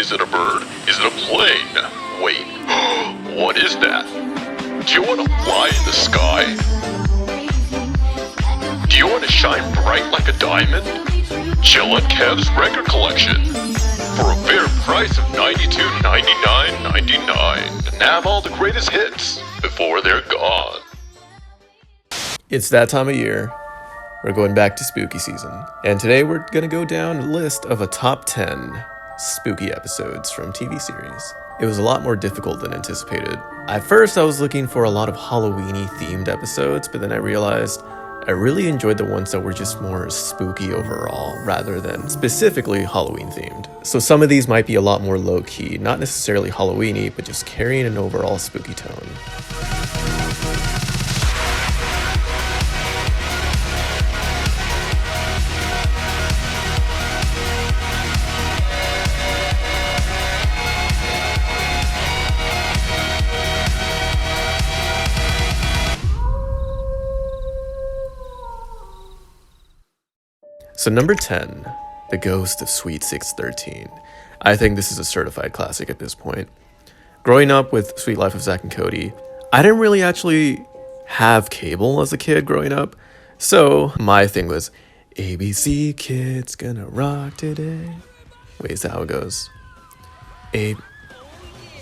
Is it a bird? Is it a plane? Wait, what is that? Do you want to fly in the sky? Do you want to shine bright like a diamond? Chill on Kev's record collection for a fair price of $92.99.99 and have all the greatest hits before they're gone. It's that time of year. We're going back to spooky season, and today we're gonna go down a list of a top 10 spooky episodes from TV series. It was a lot more difficult than anticipated. At first I was looking for a lot of Halloween-y themed episodes, but then I realized I really enjoyed the ones that were just more spooky overall, rather than specifically Halloween themed. So some of these might be a lot more low-key, not necessarily Halloween-y, but just carrying an overall spooky tone. So number 10, The Ghost of Sweet 613. I think this is a certified classic at this point. Growing up with Sweet Life of Zack and Cody, I didn't really actually have cable as a kid growing up. So my thing was, ABC Kids gonna rock today. Wait, is that how it goes?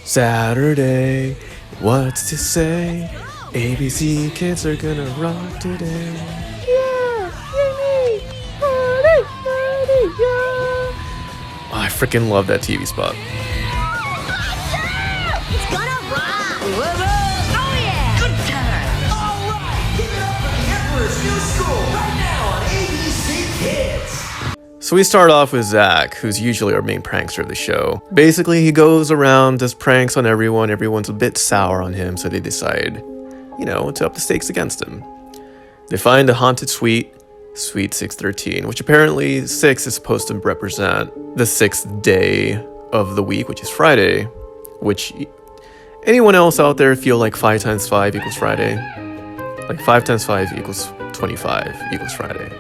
Saturday, what's to say? ABC Kids are gonna rock today. Oh, I freaking love that TV spot. It's gonna rock! Oh yeah! Good times! Alright! Give it up for the Emperor's New School right now on ABC Kids! So we start off with Zach, who's usually our main prankster of the show. Basically, he goes around, does pranks on everyone. Everyone's a bit sour on him, so they decide, to up the stakes against him. They find a haunted suite, Suite 613, which apparently 6 is supposed to represent the 6th day of the week, which is Friday, which anyone else out there feel like 5 times 5 equals Friday? Like 5 times 5 equals 25 equals Friday.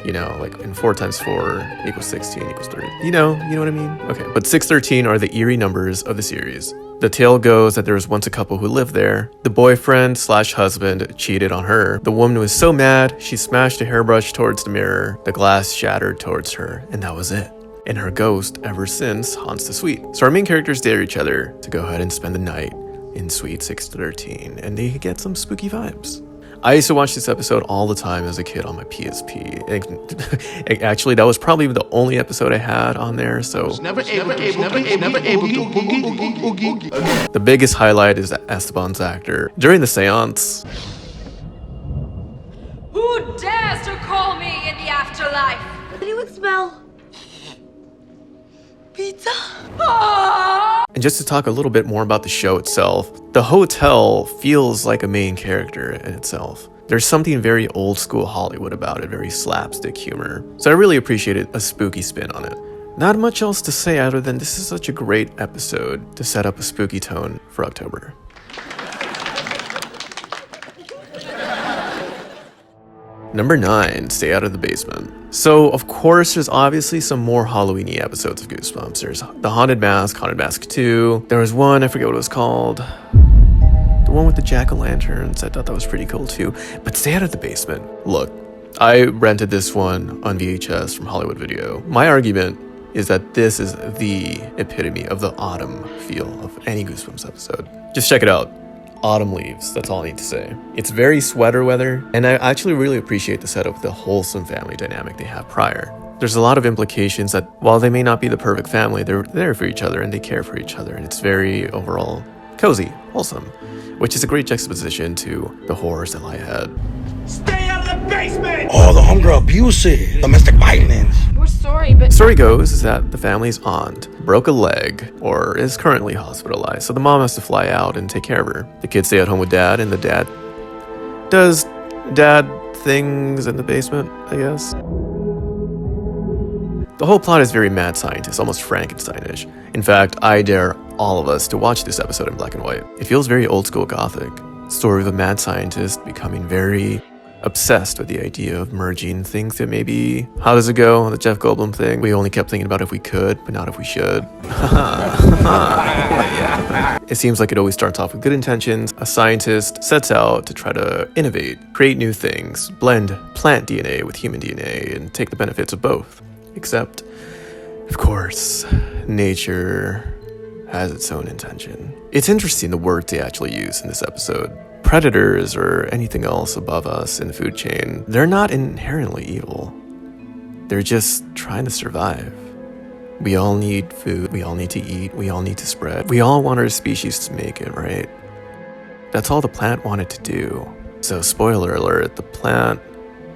And 4 times 4 equals 16 equals 30. You know what I mean? Okay, but 613 are the eerie numbers of the series. The tale goes that there was once a couple who lived there. The boyfriend/husband cheated on her. The woman was so mad, she smashed a hairbrush towards the mirror. The glass shattered towards her, and that was it. And her ghost, ever since, haunts the suite. So our main characters dare each other to go ahead and spend the night in Suite 613, and they get some spooky vibes. I used to watch this episode all the time as a kid on my PSP. Actually, that was probably the only episode I had on there, so... The biggest highlight is Esteban's actor. During the seance... Who dares to call me in the afterlife? You would smell... pizza? And just to talk a little bit more about the show itself, the hotel feels like a main character in itself. There's something very old school Hollywood about it, very slapstick humor. So I really appreciated a spooky spin on it. Not much else to say other than this is such a great episode to set up a spooky tone for October. Number 9, Stay Out of the Basement. So, of course, there's obviously some more Halloween-y episodes of Goosebumps. There's The Haunted Mask 2. There was one, I forget what it was called. The one with the jack-o'-lanterns. I thought that was pretty cool too. But Stay Out of the Basement. Look, I rented this one on VHS from Hollywood Video. My argument is that this is the epitome of the autumn feel of any Goosebumps episode. Just check it out. Autumn leaves, that's all I need to say. It's very sweater weather, and I actually really appreciate the setup of the wholesome family dynamic they have prior. There's a lot of implications that while they may not be the perfect family, they're there for each other and they care for each other, and it's very overall cozy, wholesome, which is a great juxtaposition to the horrors that lie ahead. Stay out of the basement! Oh, the hunger abuses, domestic violence. We're sorry, but... Story goes is that the family's aunt broke a leg or is currently hospitalized, so the mom has to fly out and take care of her. The kids stay at home with dad, and the dad does dad things in the basement, I guess. The whole plot is very mad scientist, almost Frankensteinish. In fact, I dare all of us to watch this episode in black and white. It feels very old school gothic. Story of a mad scientist becoming very obsessed with the idea of merging things that maybe, how does it go, the Jeff Goldblum thing? We only kept thinking about if we could, but not if we should. Yeah. It seems like it always starts off with good intentions. A scientist sets out to try to innovate, create new things, blend plant DNA with human DNA, and take the benefits of both. Except, of course, nature has its own intention. It's interesting the words they actually use in this episode. Predators or anything else above us in the food chain, they're not inherently evil. They're just trying to survive. We all need food, we all need to eat, we all need to spread. We all want our species to make it, right? That's all the plant wanted to do. So spoiler alert, the plant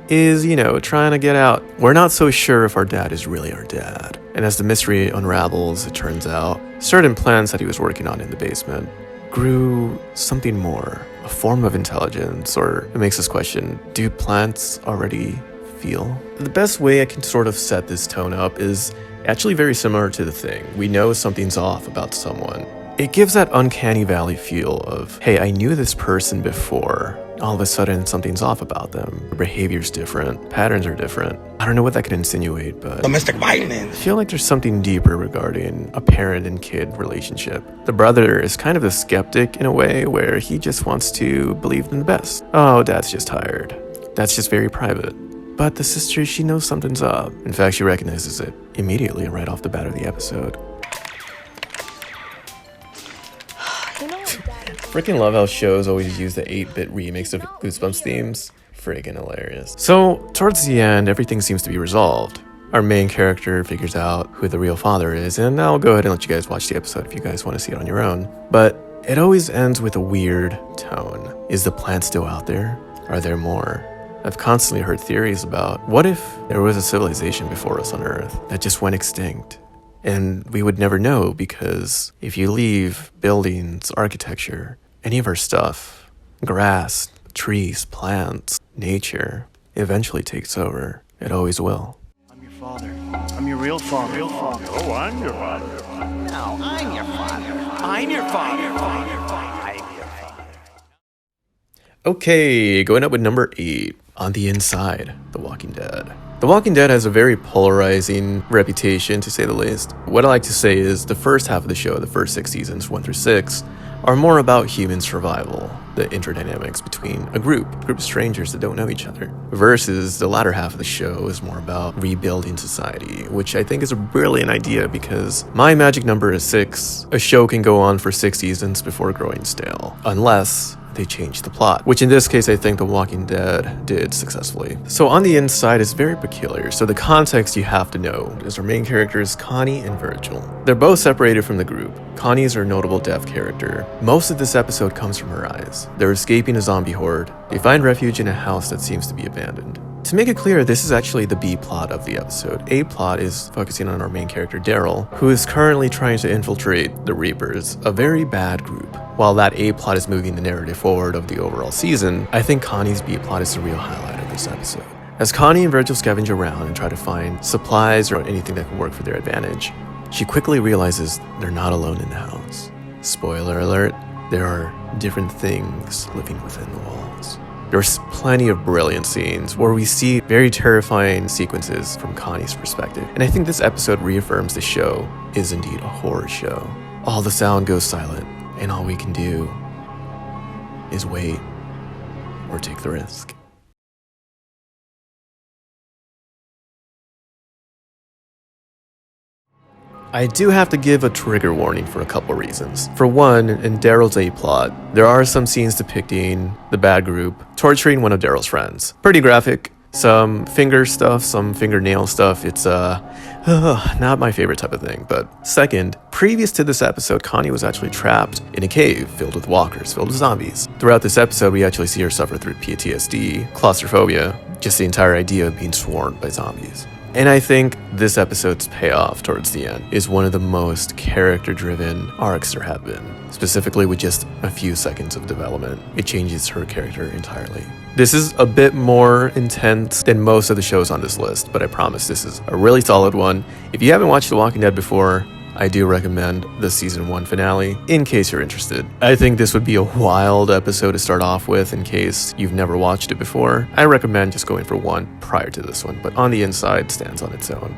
is, trying to get out. We're not so sure if our dad is really our dad. And as the mystery unravels, it turns out certain plants that he was working on in the basement grew something more, a form of intelligence, or it makes us question, do plants already feel? The best way I can sort of set this tone up is actually very similar to The Thing. We know something's off about someone. It gives that uncanny valley feel of, hey, I knew this person before. All of a sudden, something's off about them. Their behavior's different. Patterns are different. I don't know what that could insinuate, but Domestic I violence. feel like there's something deeper regarding a parent and kid relationship. The brother is kind of the skeptic in a way where he just wants to believe in the best. Oh, dad's just tired. That's just very private. But the sister, she knows something's up. In fact, she recognizes it immediately right off the bat of the episode. Freaking love how shows always use the 8-bit remix of Goosebumps themes. Friggin' hilarious. So, towards the end, everything seems to be resolved. Our main character figures out who the real father is, and I'll go ahead and let you guys watch the episode if you guys want to see it on your own. But it always ends with a weird tone. Is the plant still out there? Are there more? I've constantly heard theories about, what if there was a civilization before us on Earth that just went extinct? And we would never know, because if you leave buildings, architecture, any of our stuff, grass, trees, plants, nature, eventually takes over. It always will. I'm your father. I'm your real father. Oh, I'm your father. No, I'm your father. I'm your father. I'm your father. Okay, going up with number 8, On the Inside, The Walking Dead. The Walking Dead has a very polarizing reputation, to say the least. What I like to say is the first half of the show, the first 6 seasons, 1 through 6, are more about human survival, the interdynamics between a group of strangers that don't know each other, versus the latter half of the show is more about rebuilding society, which I think is a brilliant idea because my magic number is 6. A show can go on for 6 seasons before growing stale, unless they changed the plot, which in this case I think The Walking Dead did successfully. So On the Inside is very peculiar, so the context you have to know is our main characters Connie and Virgil. They're both separated from the group. Connie is our notable deaf character. Most of this episode comes from her eyes. They're escaping a zombie horde. They find refuge in a house that seems to be abandoned. To make it clear, this is actually the B plot of the episode. A plot is focusing on our main character Daryl, who is currently trying to infiltrate the Reapers, a very bad group. While that A plot is moving the narrative forward of the overall season, I think Connie's B plot is the real highlight of this episode. As Connie and Virgil scavenge around and try to find supplies or anything that can work for their advantage, she quickly realizes they're not alone in the house. Spoiler alert, there are different things living within the walls. There's plenty of brilliant scenes where we see very terrifying sequences from Connie's perspective. And I think this episode reaffirms the show is indeed a horror show. All the sound goes silent, and all we can do is wait or take the risk. I do have to give a trigger warning for a couple reasons. For one, in Daryl's A plot, there are some scenes depicting the bad group torturing one of Daryl's friends. Pretty graphic. Some finger stuff, some fingernail stuff. It's not my favorite type of thing. But second, previous to this episode, Connie was actually trapped in a cave filled with walkers, filled with zombies. Throughout this episode, we actually see her suffer through PTSD, claustrophobia, just the entire idea of being swarmed by zombies. And I think this episode's payoff towards the end is one of the most character-driven arcs there have been. Specifically with just a few seconds of development, it changes her character entirely. This is a bit more intense than most of the shows on this list, but I promise this is a really solid one. If you haven't watched The Walking Dead before, I do recommend the season 1 finale in case you're interested. I think this would be a wild episode to start off with in case you've never watched it before. I recommend just going for one prior to this one, but On the Inside stands on its own.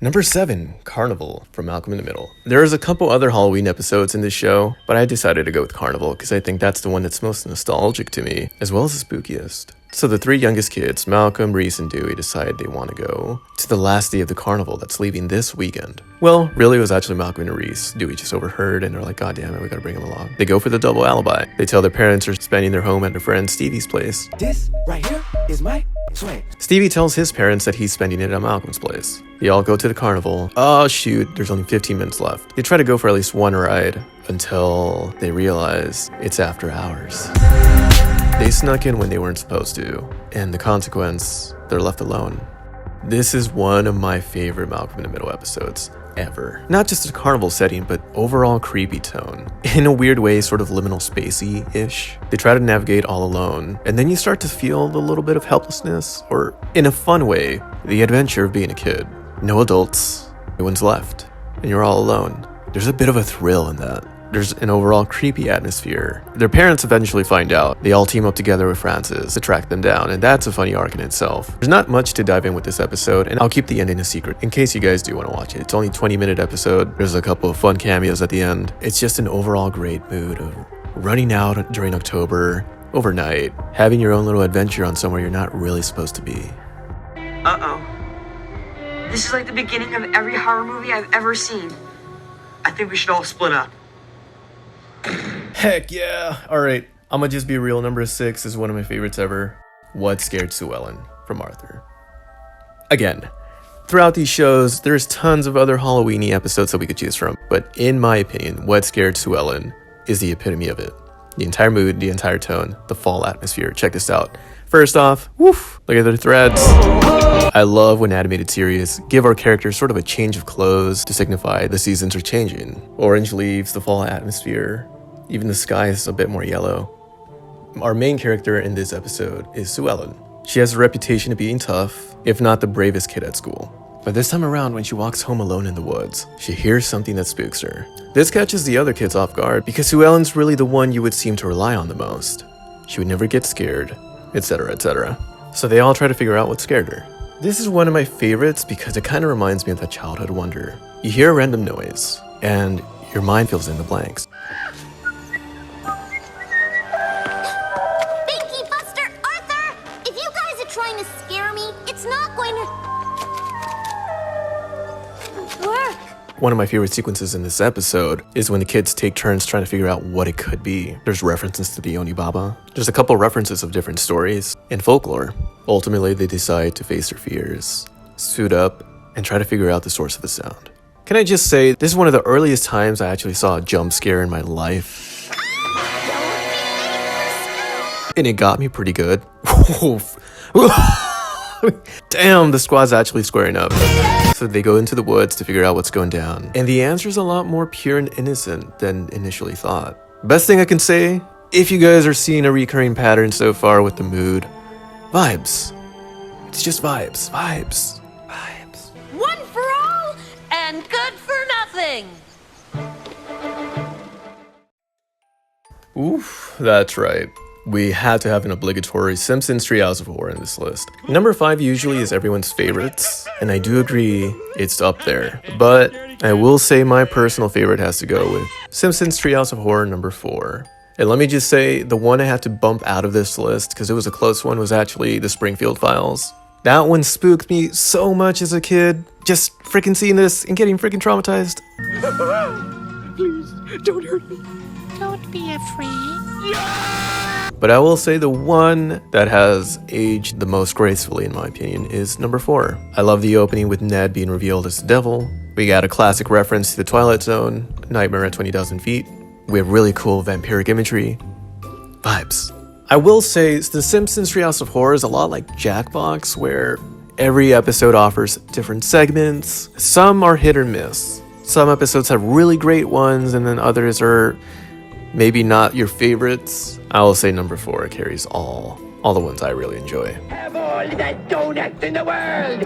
Number 7, Carnival from Malcolm in the Middle. There's a couple other Halloween episodes in this show, but I decided to go with Carnival because I think that's the one that's most nostalgic to me, as well as the spookiest. So the 3 youngest kids, Malcolm, Reese, and Dewey, decide they want to go to the last day of the carnival that's leaving this weekend. Well, really it was actually Malcolm and Reese. Dewey just overheard and they're like, God damn it, we gotta bring him along. They go for the double alibi. They tell their parents they're spending their home at their friend Stevie's place. This right here is my swing. Stevie tells his parents that he's spending it at Malcolm's place. They all go to the carnival. Oh shoot, there's only 15 minutes left. They try to go for at least one ride until they realize it's after hours. They snuck in when they weren't supposed to, and the consequence, they're left alone. This is one of my favorite Malcolm in the Middle episodes ever. Not just the carnival setting, but overall creepy tone. In a weird way, sort of liminal spacey-ish. They try to navigate all alone, and then you start to feel a little bit of helplessness, or in a fun way, the adventure of being a kid. No adults, no one's left, and you're all alone. There's a bit of a thrill in that. There's an overall creepy atmosphere. Their parents eventually find out. They all team up together with Francis to track them down, and that's a funny arc in itself. There's not much to dive in with this episode, and I'll keep the ending a secret in case you guys do want to watch it. It's only a 20-minute episode. There's a couple of fun cameos at the end. It's just an overall great mood of running out during October, overnight, having your own little adventure on somewhere you're not really supposed to be. Uh-oh. This is like the beginning of every horror movie I've ever seen. I think we should all split up. Heck yeah! Alright, I'm gonna just be real. Number 6 is one of my favorites ever. What Scared Sue Ellen from Arthur. Again, throughout these shows, there's tons of other Halloween-y episodes that we could choose from, but in my opinion, What Scared Sue Ellen is the epitome of it. The entire mood, the entire tone, the fall atmosphere. Check this out. First off, woof, look at the threads. I love when animated series give our characters sort of a change of clothes to signify the seasons are changing. Orange leaves, the fall atmosphere, even the sky is a bit more yellow. Our main character in this episode is Sue Ellen. She has a reputation of being tough, if not the bravest kid at school. But this time around, when she walks home alone in the woods, she hears something that spooks her. This catches the other kids off guard because Sue Ellen's really the one you would seem to rely on the most. She would never get scared, etc., etc. So they all try to figure out what scared her. This is one of my favorites because it kind of reminds me of that childhood wonder. You hear a random noise, and your mind fills in the blanks. Binky, Buster, Arthur! If you guys are trying to scare me, it's not going to work. One of my favorite sequences in this episode is when the kids take turns trying to figure out what it could be. There's references to the Oni Baba. There's a couple references of different stories and folklore. Ultimately, they decide to face their fears, suit up, and try to figure out the source of the sound. Can I just say, this is one of the earliest times I actually saw a jump scare in my life. And it got me pretty good. Damn, the squad's actually squaring up. So they go into the woods to figure out what's going down. And the answer's a lot more pure and innocent than initially thought. Best thing I can say, if you guys are seeing a recurring pattern so far with the mood, vibes. It's just vibes, vibes, vibes. One for all and good for nothing. Oof, that's right. We had to have an obligatory Simpsons Treehouse of Horror in this list. Number 5 usually is everyone's favorites, and I do agree it's up there. But I will say my personal favorite has to go with Simpsons Treehouse of Horror number 4. And let me just say, the one I had to bump out of this list, because it was a close one, was actually the Springfield Files. That one spooked me so much as a kid, just freaking seeing this and getting freaking traumatized. Please, don't hurt me. Don't be afraid. But I will say the one that has aged the most gracefully, in my opinion, is number 4. I love the opening with Ned being revealed as the devil. We got a classic reference to the Twilight Zone, Nightmare at 20,000 Feet. We have really cool vampiric imagery. Vibes. I will say The Simpsons Treehouse of Horror is a lot like Jackbox, where every episode offers different segments. Some are hit or miss. Some episodes have really great ones, and then others are maybe not your favorites. I will say number 4 carries all all the ones I really enjoy. Have all the donuts in the world!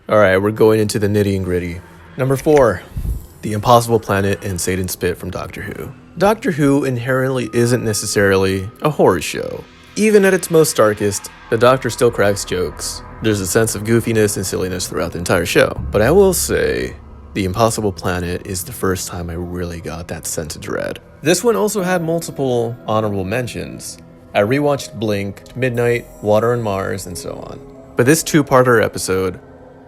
Alright, we're going into the nitty and gritty. Number 4, The Impossible Planet and Satan's Spit from Doctor Who. Doctor Who inherently isn't necessarily a horror show. Even at its most darkest, the Doctor still cracks jokes. There's a sense of goofiness and silliness throughout the entire show. But I will say, The Impossible Planet is the first time I really got that sense of dread. This one also had multiple honorable mentions. I rewatched Blink, Midnight, Water on Mars, and so on. But this two-parter episode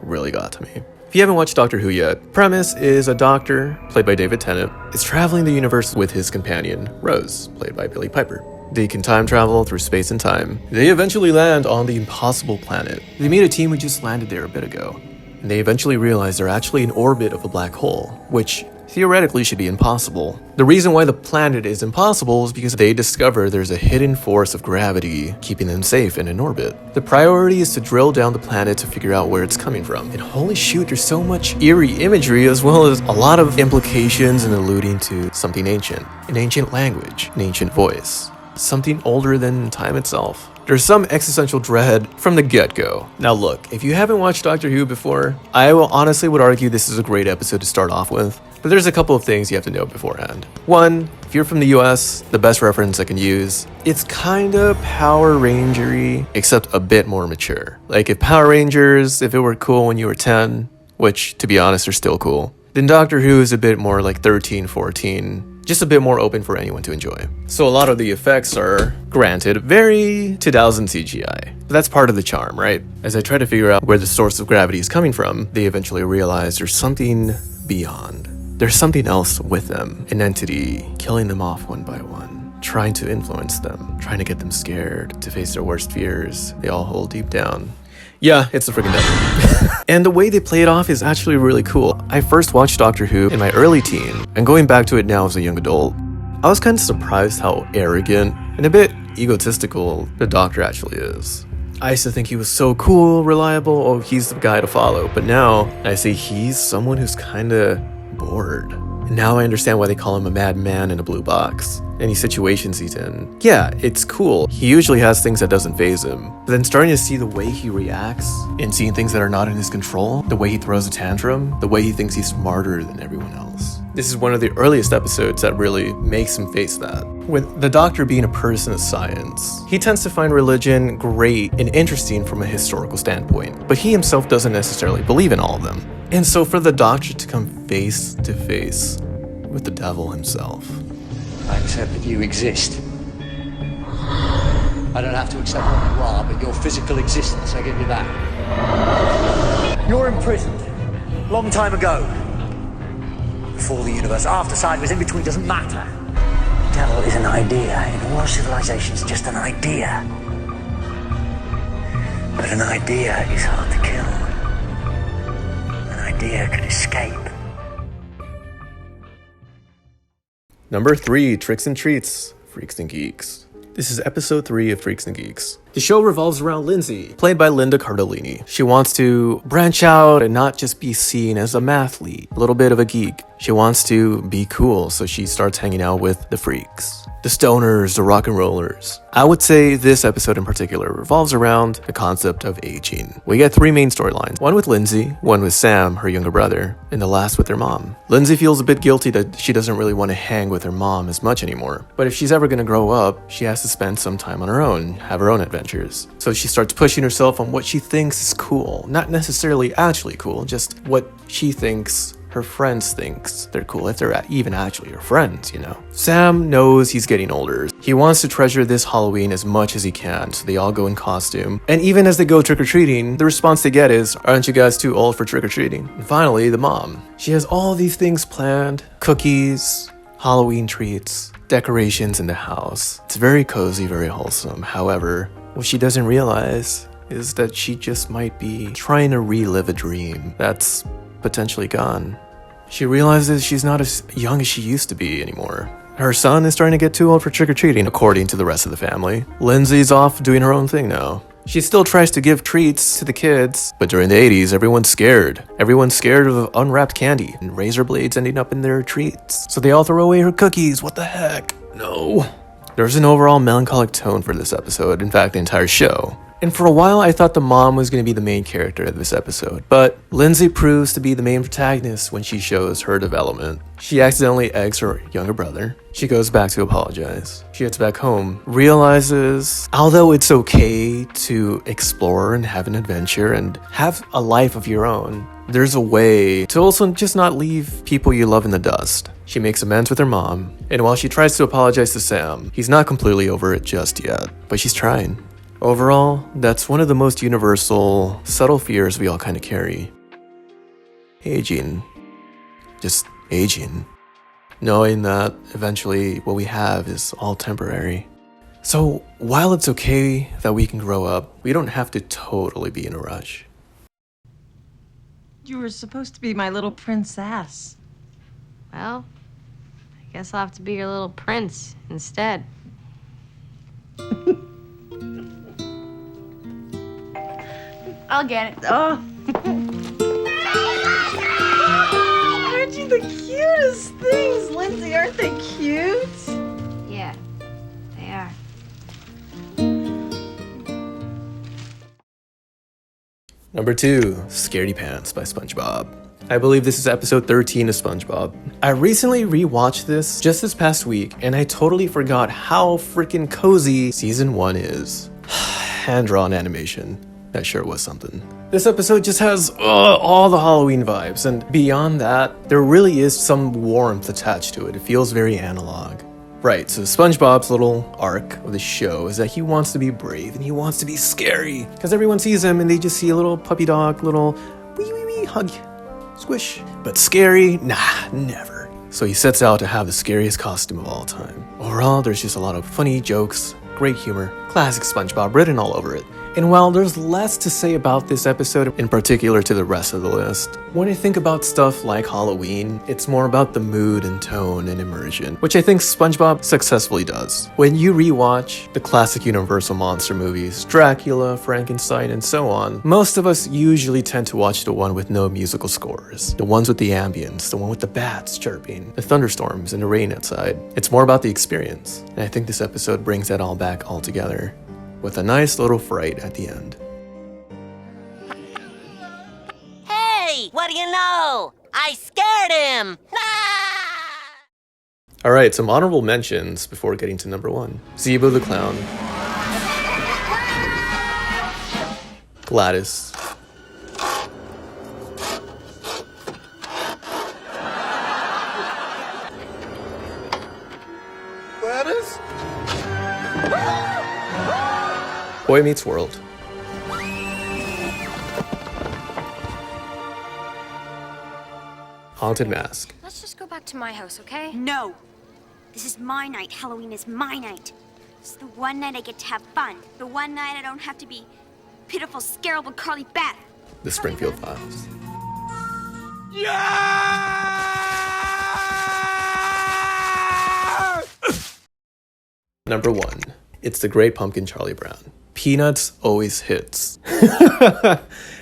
really got to me. If you haven't watched Doctor Who yet, premise is a doctor, played by David Tennant, is traveling the universe with his companion, Rose, played by Billie Piper. They can time travel through space and time. They eventually land on the Impossible Planet. They meet a team who just landed there a bit ago. And they eventually realize they're actually in orbit of a black hole, which theoretically should be impossible. The reason why the planet is impossible is because they discover there's a hidden force of gravity keeping them safe and in orbit. The priority is to drill down the planet to figure out where it's coming from. And holy shoot, there's so much eerie imagery as well as a lot of implications and alluding to something ancient, an ancient language, an ancient voice, something older than time itself. There's some existential dread from the get-go. Now look, if you haven't watched Doctor Who before, I will honestly would argue this is a great episode to start off with, but there's a couple of things you have to know beforehand. One, if you're from the US, the best reference I can use, it's kinda Power Ranger-y, except a bit more mature. Like if Power Rangers, if it were cool when you were 10, which to be honest are still cool, then Doctor Who is a bit more like 13, 14, just a bit more open for anyone to enjoy. So a lot of the effects are, granted, very 2000 CGI. But that's part of the charm, right? As I try to figure out where the source of gravity is coming from, they eventually realize there's something beyond. There's something else with them, an entity killing them off one by one, trying to influence them, trying to get them scared, to face their worst fears they all hold deep down. Yeah, it's the freaking devil. And the way they play it off is actually really cool. I first watched Doctor Who in my early teen, and going back to it now as a young adult, I was kind of surprised how arrogant and a bit egotistical the Doctor actually is. I used to think he was so cool, reliable, oh, he's the guy to follow, but now I see he's someone who's kinda bored. And now I understand why they call him a madman in a blue box. Any situations he's in. Yeah, it's cool. He usually has things that doesn't faze him. But then starting to see the way he reacts and seeing things that are not in his control, the way he throws a tantrum, the way he thinks he's smarter than everyone else. This is one of the earliest episodes that really makes him face that. With the Doctor being a person of science, he tends to find religion great and interesting from a historical standpoint, but he himself doesn't necessarily believe in all of them. And so for the Doctor to come face to face with the devil himself. I accept that you exist. I don't have to accept what you are, but your physical existence, I give you that. You're imprisoned. Long time ago. Before the universe, after, sideways, in between, doesn't matter. Devil is an idea. In all civilizations, just an idea. But an idea is hard to kill. An idea can escape. Number 3, Tricks and Treats, Freaks and Geeks. This is episode 3 of Freaks and Geeks. The show revolves around Lindsay, played by Linda Cardellini. She wants to branch out and not just be seen as a mathlete, a little bit of a geek. She wants to be cool, so she starts hanging out with the freaks, the stoners, the rock and rollers. I would say this episode in particular revolves around the concept of aging. We get 3 main storylines, one with Lindsay, one with Sam, her younger brother, and the last with their mom. Lindsay feels a bit guilty that she doesn't really want to hang with her mom as much anymore. But if she's ever going to grow up, she has to spend some time on her own, have her own adventures. So she starts pushing herself on what she thinks is cool. Not necessarily actually cool, just what she thinks her friends thinks they're cool, if they're even actually her friends, you know. Sam knows he's getting older. He wants to treasure this Halloween as much as he can, so they all go in costume. And even as they go trick-or-treating, the response they get is, "Aren't you guys too old for trick-or-treating?" And finally, the mom. She has all these things planned. Cookies, Halloween treats, decorations in the house. It's very cozy, very wholesome. However, what she doesn't realize is that she just might be trying to relive a dream that's potentially gone. She realizes she's not as young as she used to be anymore. Her son is starting to get too old for trick-or-treating, according to the rest of the family. Lindsay's off doing her own thing now. She still tries to give treats to the kids, but during the 80s, everyone's scared. Everyone's scared of unwrapped candy and razor blades ending up in their treats. So they all throw away her cookies. What the heck? No. There's an overall melancholic tone for this episode, in fact, the entire show. And for a while, I thought the mom was going to be the main character of this episode, but Lindsay proves to be the main protagonist when she shows her development. She accidentally eggs her younger brother. She goes back to apologize. She gets back home, realizes, although it's okay to explore and have an adventure and have a life of your own, there's a way to also just not leave people you love in the dust. She makes amends with her mom, and while she tries to apologize to Sam, he's not completely over it just yet, but she's trying. Overall, that's one of the most universal, subtle fears we all kind of carry. Aging. Just aging. Knowing that eventually what we have is all temporary. So, while it's okay that we can grow up, we don't have to totally be in a rush. You were supposed to be my little princess. Well, I guess I'll have to be your little prince instead. I'll get it. Oh. Aren't you the cutest things, Lindsay? Aren't they cute? Yeah, they are. Number 2, Scaredy Pants by SpongeBob. I believe this is episode 13 of SpongeBob. I recently rewatched this just this past week, and I totally forgot how freaking cozy season 1 is. Hand-drawn animation. That sure was something. This episode just has all the Halloween vibes, and beyond that, there really is some warmth attached to it. It feels very analog. Right, so SpongeBob's little arc of the show is that he wants to be brave and he wants to be scary. Because everyone sees him and they just see a little puppy dog, little wee hug, squish. But scary? Nah, never. So he sets out to have the scariest costume of all time. Overall, there's just a lot of funny jokes, great humor, classic SpongeBob written all over it. And while there's less to say about this episode in particular to the rest of the list, when I think about stuff like Halloween, it's more about the mood and tone and immersion, which I think SpongeBob successfully does. When you rewatch the classic Universal monster movies, Dracula, Frankenstein, and so on, most of us usually tend to watch the one with no musical scores, the ones with the ambience, the one with the bats chirping, the thunderstorms and the rain outside. It's more about the experience, and I think this episode brings that all back all together, with a nice little fright at the end. Hey, what do you know? I scared him! Alright, some honorable mentions before getting to number 1. Zeebo the Clown. Gladys. Gladys? Boy Meets World. Haunted Mask. Let's just go back to my house, okay? No. This is my night. Halloween is my night. It's the one night I get to have fun. The one night I don't have to be pitiful, scarable Carly Bat. The Springfield Files. Number 1. It's the Great Pumpkin Charlie Brown. Peanuts always hits.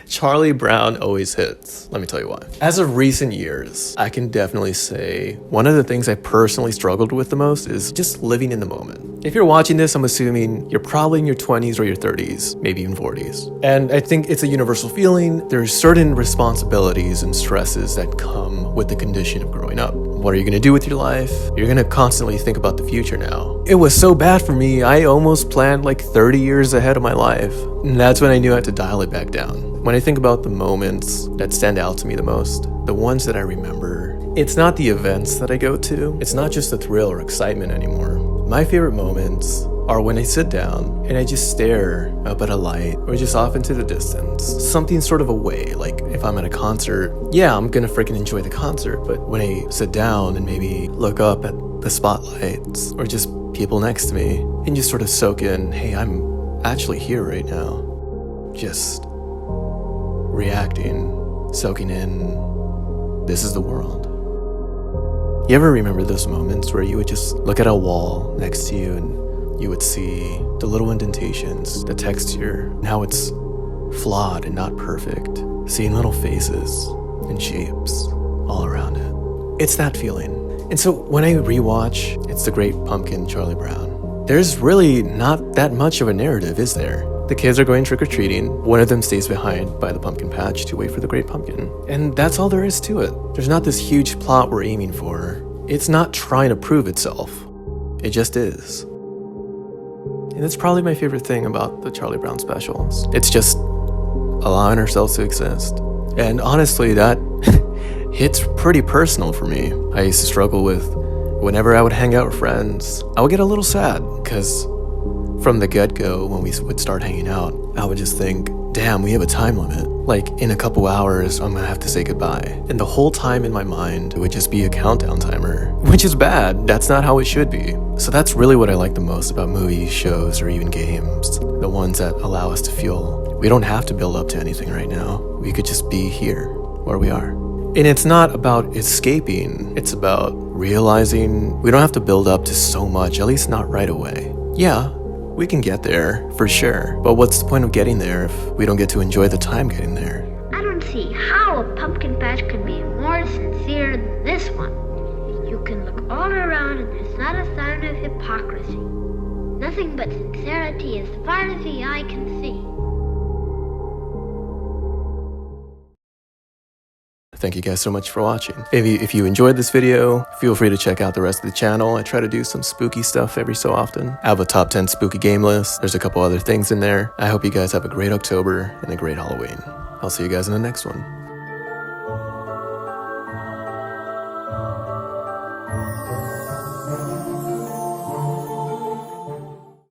Charlie Brown always hits. Let me tell you why. As of recent years, I can definitely say one of the things I personally struggled with the most is just living in the moment. If you're watching this, I'm assuming you're probably in your 20s or your 30s, maybe even 40s. And I think it's a universal feeling. There's certain responsibilities and stresses that come with the condition of growing up. What are you going to do with your life? You're going to constantly think about the future now. It was so bad for me, I almost planned like 30 years ahead of my life. And that's when I knew I had to dial it back down. When I think about the moments that stand out to me the most, the ones that I remember, it's not the events that I go to. It's not just the thrill or excitement anymore. My favorite moments are when I sit down and I just stare up at a light or just off into the distance. Something sort of away, like if I'm at a concert, yeah, I'm gonna freaking enjoy the concert, but when I sit down and maybe look up at the spotlights or just people next to me and just sort of soak in, hey, I'm actually here right now. Just reacting, soaking in, this is the world. You ever remember those moments where you would just look at a wall next to you and you would see the little indentations, the texture, and how it's flawed and not perfect. Seeing little faces and shapes all around it. It's that feeling. And so when I rewatch It's the Great Pumpkin, Charlie Brown, there's really not that much of a narrative, is there? The kids are going trick-or-treating. One of them stays behind by the pumpkin patch to wait for the Great Pumpkin. And that's all there is to it. There's not this huge plot we're aiming for. It's not trying to prove itself. It just is. And that's probably my favorite thing about the Charlie Brown specials. It's just allowing ourselves to exist. And honestly, that hits pretty personal for me. I used to struggle with whenever I would hang out with friends, I would get a little sad because from the get-go, when we would start hanging out, I would just think, damn, we have a time limit. Like, in a couple hours, I'm gonna have to say goodbye. And the whole time in my mind, it would just be a countdown timer, which is bad. That's not how it should be. So that's really what I like the most about movies, shows, or even games. The ones that allow us to feel we don't have to build up to anything right now. We could just be here, where we are. And it's not about escaping. It's about realizing we don't have to build up to so much, at least not right away. Yeah, we can get there, for sure. But what's the point of getting there if we don't get to enjoy the time getting there? I don't see how a pumpkin patch could be more sincere than this one. You can look all around and there's not a sign of hypocrisy. Nothing but sincerity as far as the eye can see. Thank you guys so much for watching. If you enjoyed this video, feel free to check out the rest of the channel. I try to do some spooky stuff every so often. I have a top 10 spooky game list. There's a couple other things in there. I hope you guys have a great October and a great Halloween. I'll see you guys in the next one.